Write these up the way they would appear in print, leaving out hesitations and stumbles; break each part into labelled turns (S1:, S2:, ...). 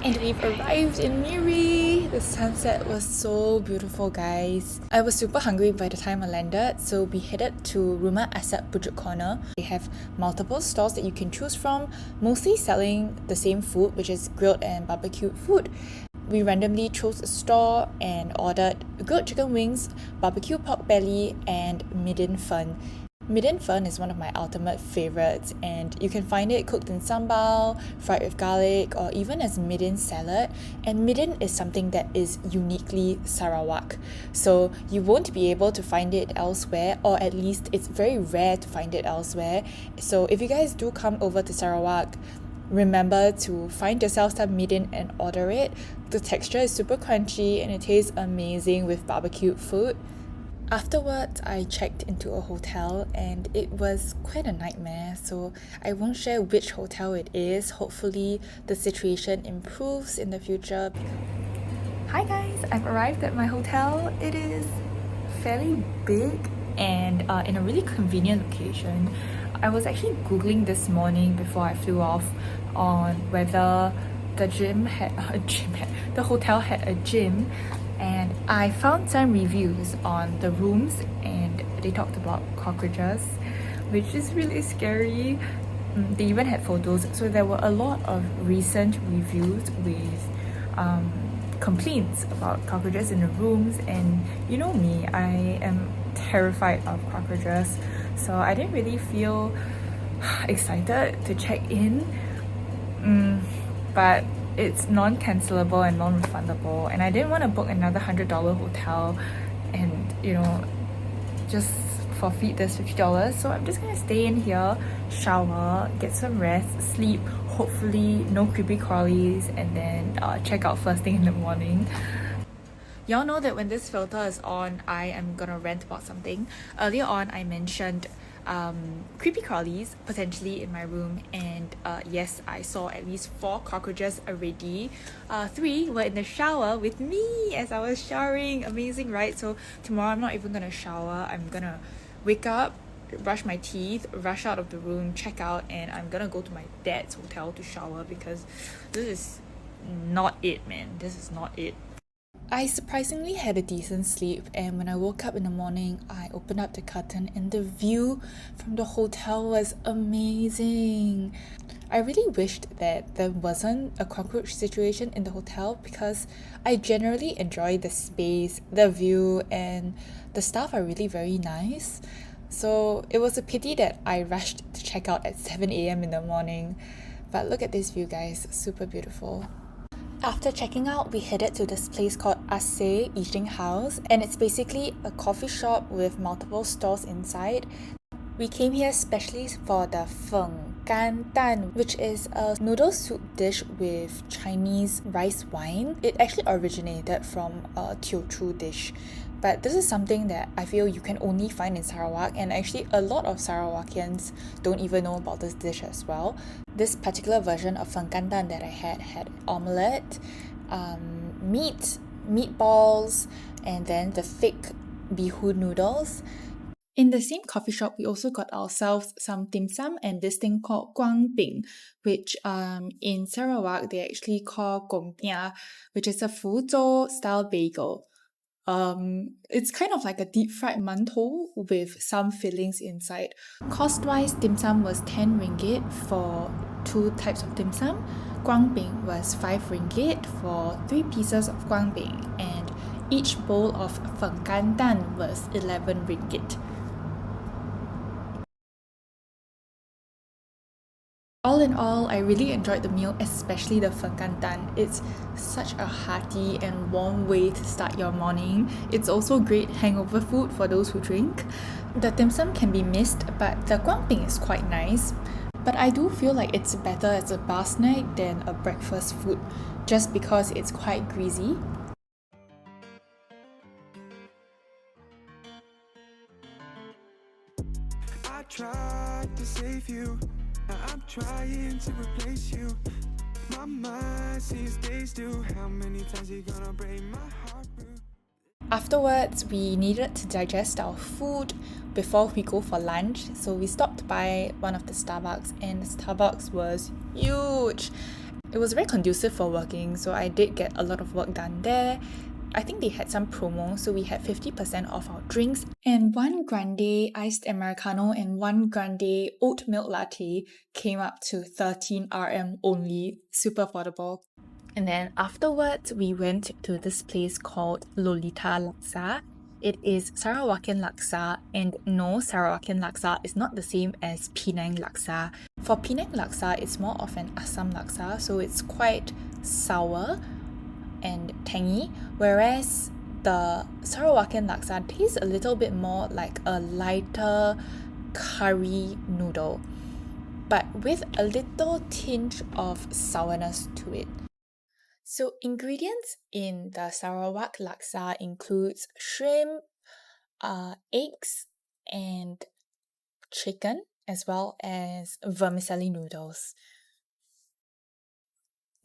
S1: And we've arrived in Miri! The sunset was so beautiful, guys. I was super hungry by the time I landed, so we headed to Rumah at Pujut corner. They have multiple stalls that you can choose from, mostly selling the same food, which is grilled and barbecued food. We randomly chose a stall and ordered grilled chicken wings, barbecue pork belly, and midin fern. Midin fern is one of my ultimate favourites, and you can find it cooked in sambal, fried with garlic, or even as midin salad. And midin is something that is uniquely Sarawak, so you won't be able to find it elsewhere, or at least it's very rare to find it elsewhere. So if you guys do come over to Sarawak, remember to find yourself some midin and order it. The texture is super crunchy and it tastes amazing with barbecued food. Afterwards, I checked into a hotel and it was quite a nightmare, so I won't share which hotel it is. Hopefully the situation improves in the future. Hi guys, I've arrived at my hotel. It is fairly big and in a really convenient location. I was actually googling this morning before I flew off on whether the hotel had a gym, and I found some reviews on the rooms and they talked about cockroaches, which is really scary. They even had photos, so there were a lot of recent reviews with complaints about cockroaches in the rooms, and you know me, I am terrified of cockroaches, so I didn't really feel excited to check in. But it's non-cancelable and non-refundable, and I didn't want to book another $100 hotel and, you know, just forfeit this $50, so I'm just gonna stay in here, shower, get some rest, sleep, hopefully no creepy crawlies, and then check out first thing in the morning. Y'all know that when this filter is on, I am gonna rant about something. Earlier on, I mentioned creepy crawlies potentially in my room, and yes, I saw at least 4 cockroaches already. 3 were in the shower with me as I was showering. Amazing, right? So tomorrow I'm not even gonna shower. I'm gonna wake up, brush my teeth, rush out of the room, check out, and I'm gonna go to my dad's hotel to shower because this is not it, man. This is not it. I surprisingly had a decent sleep, and when I woke up in the morning, I opened up the curtain and the view from the hotel was amazing. I really wished that there wasn't a cockroach situation in the hotel because I generally enjoy the space, the view, and the staff are really very nice. So it was a pity that I rushed to check out at 7 a.m. in the morning. But look at this view, guys, super beautiful. After checking out, we headed to this place called Seh Eating House, and it's basically a coffee shop with multiple stalls inside. We came here especially for the Feng Gan Dan, which is a noodle soup dish with Chinese rice wine. It actually originated from a Teochew dish, but this is something that I feel you can only find in Sarawak, and actually a lot of Sarawakians don't even know about this dish as well. This particular version of Feng Gan Dan that I had omelette, meatballs, and then the thick bihun noodles. In the same coffee shop, we also got ourselves some dim sum and this thing called Guang Bing, which in Sarawak they actually call gong tia, which is a Fuzhou style bagel. It's kind of like a deep fried mantou with some fillings inside. Cost-wise, dim sum was 10 ringgit for 2 types of dim sum. Guang Bing was 5 ringgit for 3 pieces of Guang Bing, and each bowl of Feng Gan Dan was 11 ringgit. All in all, I really enjoyed the meal, especially the Feng Gan Dan. It's such a hearty and warm way to start your morning. It's also great hangover food for those who drink. The dim sum can be missed, but the Guang Bing is quite nice. But I do feel like it's better as a bar snack than a breakfast food, just because it's quite greasy.
S2: I tried to save you. I'm trying to replace you. My mind sees days do. How many times you gonna break my heart?
S1: Afterwards, we needed to digest our food before we go for lunch, so we stopped by one of the Starbucks, and the Starbucks was huge. It was very conducive for working, so I did get a lot of work done there. I think they had some promo, so we had 50% off our drinks, and one grande iced Americano and one grande oat milk latte came up to 13 RM only, super affordable. And then afterwards, we went to this place called Lolita Laksa. It is Sarawakian laksa, and no, Sarawakian laksa is not the same as Penang laksa. For Penang laksa, it's more of an Assam laksa, so it's quite sour and tangy, whereas the Sarawakian laksa tastes a little bit more like a lighter curry noodle, but with a little tinge of sourness to it. So ingredients in the Sarawak laksa includes shrimp, eggs, and chicken, as well as vermicelli noodles.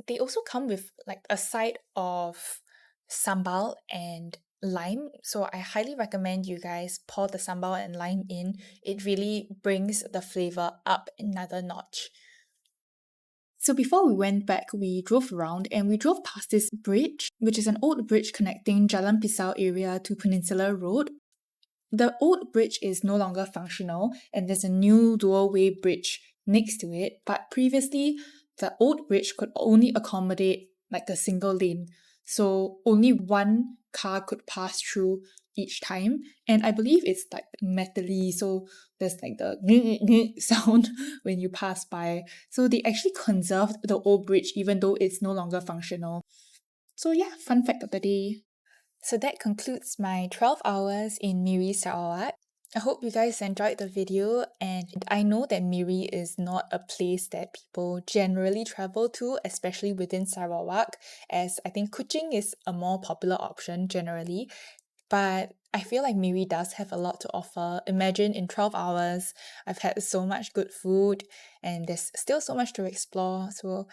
S1: They also come with like a side of sambal and lime, so I highly recommend you guys pour the sambal and lime in. It really brings the flavor up another notch. So before we went back, we drove around and we drove past this bridge, which is an old bridge connecting Jalan Pisau area to Peninsula Road. The old bridge is no longer functional and there's a new dual-way bridge next to it, but previously the old bridge could only accommodate like a single lane, so only one car could pass through each time, and I believe it's like metally, so there's like the sound when you pass by. So they actually conserved the old bridge even though it's no longer functional. So yeah, fun fact of the day. So that concludes my 12 hours in Miri, Sarawak. I hope you guys enjoyed the video, and I know that Miri is not a place that people generally travel to, especially within Sarawak, as I think Kuching is a more popular option generally. But I feel like Miri does have a lot to offer. Imagine in 12 hours, I've had so much good food and there's still so much to explore. So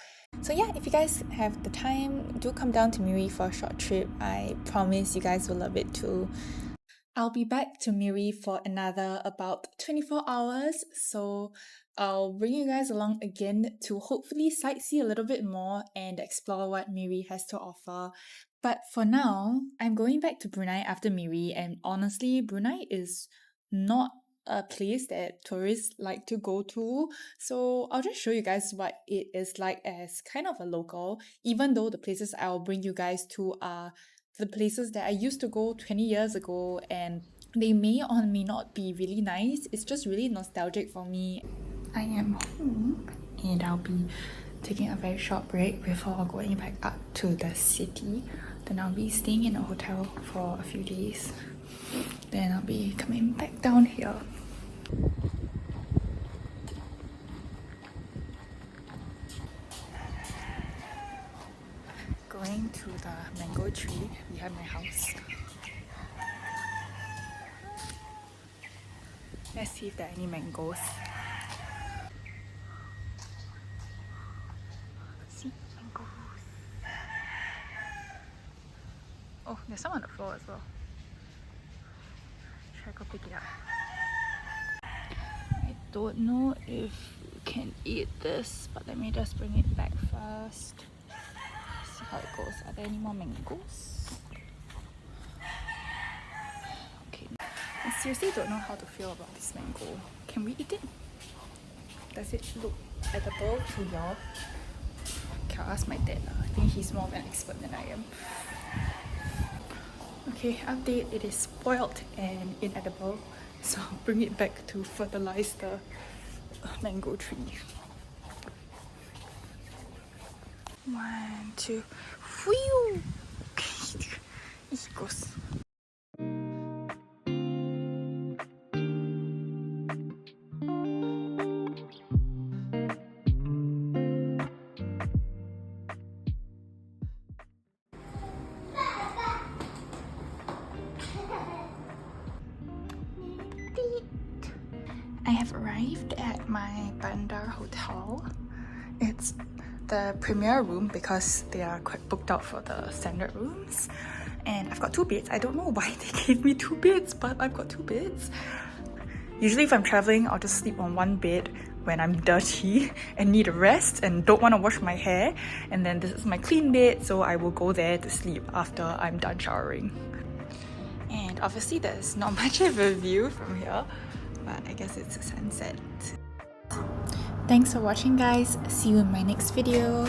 S1: yeah, if you guys have the time, do come down to Miri for a short trip. I promise you guys will love it too. I'll be back to Miri for another about 24 hours, so I'll bring you guys along again to hopefully sightsee a little bit more and explore what Miri has to offer. But for now, I'm going back to Brunei after Miri, and honestly, Brunei is not a place that tourists like to go to, so I'll just show you guys what it is like as kind of a local, even though the places I'll bring you guys to are the places that I used to go 20 years ago, and they may or may not be really nice. It's just really nostalgic for me. I am home and I'll be taking a very short break before going back up to the city. Then I'll be staying in a hotel for a few days. Then I'll be coming back down here. Going to the mango tree behind my house. Let's see if there are any mangoes. See, mangoes. Oh, there's some on the floor as well. Should I go pick it up? I don't know if you can eat this, but let me just bring it back first. See how it goes. Are there any more mangoes? Okay. I seriously don't know how to feel about this mango. Can we eat it? Does it look edible to y'all? Okay, I'll ask my dad. I think he's more of an expert than I am. Okay, update. It is spoiled and inedible, so I'll bring it back to fertilize the mango tree. 1, 2, whew! It goes. I have arrived at my Bandar hotel. It's the premier room because they are quite booked out for the standard rooms, and I've got 2 beds. I don't know why they gave me 2 beds, but I've got 2 beds. Usually if I'm traveling, I'll just sleep on 1 bed, when I'm dirty and need a rest and don't want to wash my hair. And then this is my clean bed, so I will go there to sleep after I'm done showering. And obviously there's not much of a view from here, but I guess it's a sunset. Thanks for watching, guys. See you in my next video.